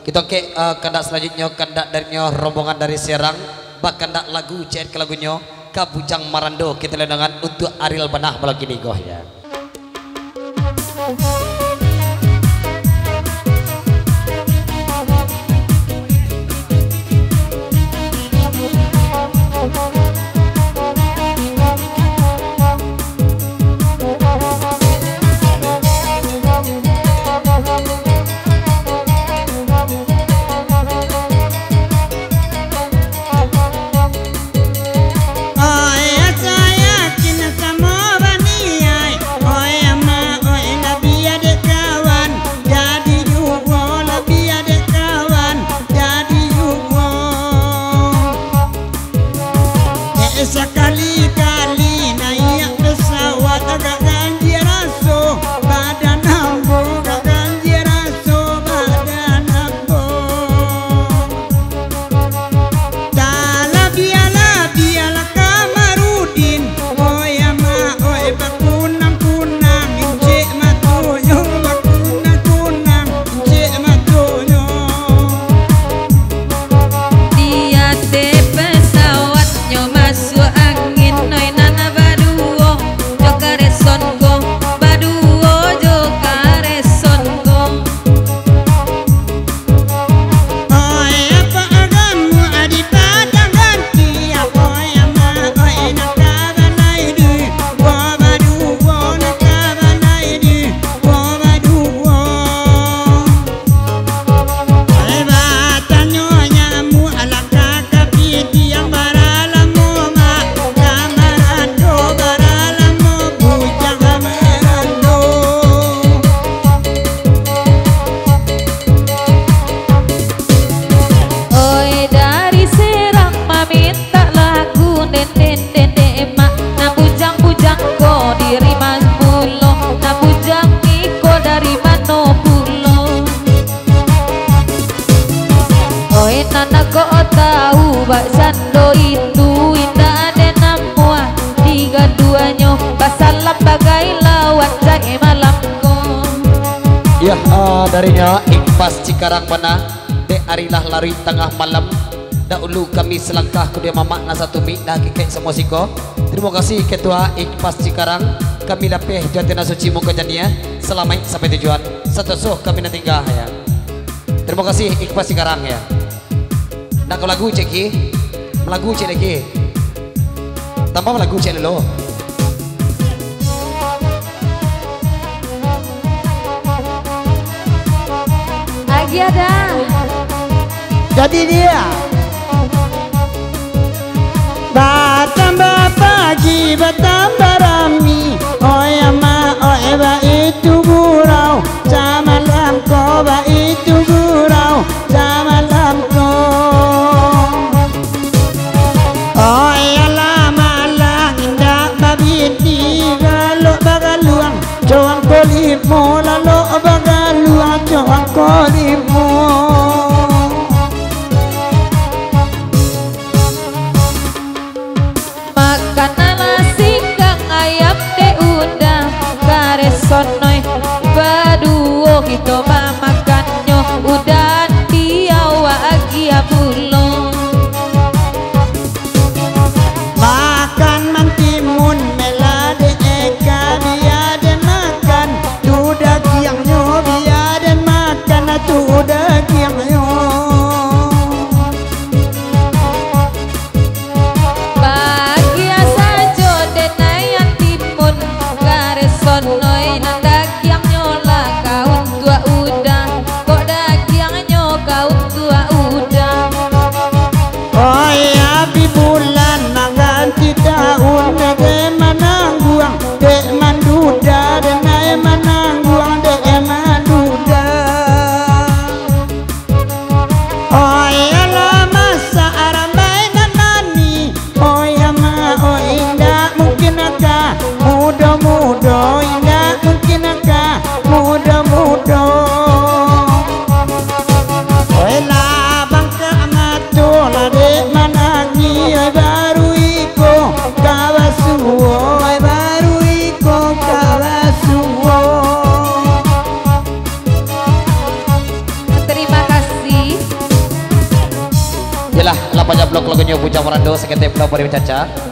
Kita ke kandak selanjutnya, kandak darinya rombongan dari Serang, bak kandak lagu cek ke lagunya Kabujang Marando kita lengangan untuk Ariel Banah malam kini goh ya. Sekali-kali naik pesawat agak ganjil raso badan ambo, agak ganjil raso badan ambo. Biala Kamarudin, oi ama oi bakunang-kunang, incik matuyo bakunang-kunang, incik matuyo. Dia te pesawatnya masuk angin, noi nana baduo jokare songo, baduo jokare songo. Oi apa agamu adi padang ganti, oi ama oi nakabanai di, wo baduo nakabanai di, wo baduo. Oi batanyo nyamu ala kakapiti yang baralamu ma kamarando baralamu bujang kamarando. Oi dari Serang meminta lagu den emak, na bujang-bujang ko diri mas pulo, na bujang iko dari mano pulo. Oi nana ko tahu bak sando itu indah ada namua tiga duanya basalam bagai lawan jahe malamku. Ya darinya Ikpas Cikarang mana de arilah lari tengah malam. Dahulu kami selangkah ke dia mamak nasa tumi dah kekek semua siko. Terima kasih Ketua Ikpas Cikarang. Kami lapeh jatena suci muka jania. Selamat sampai tujuan. Satu soh kami nak tinggal ya. Terima kasih Ikpas Cikarang ya. Nak kau lagu cek ki, melagu cek lagi. Tambah melagu cek dulu. Lagi ada. Jadi dia bertambah pagi bertambah rami, oi ama oi ba itu gurau, samalam ko ba itu gurau, samalam ko. Oi alam indah babiti galo bagaluang, coang kolimo lalo bagaluang coang kolimo. Makan nasi kang ayam de undang kare sonoi baduo kita makannya udah diawa agia pulo. Makan mantimun melade eka biaden makan tu dagingnya biaden makan tu daging. Yalah, lapanya blok lagunya Bujang Merando, sekete blok dari Caca.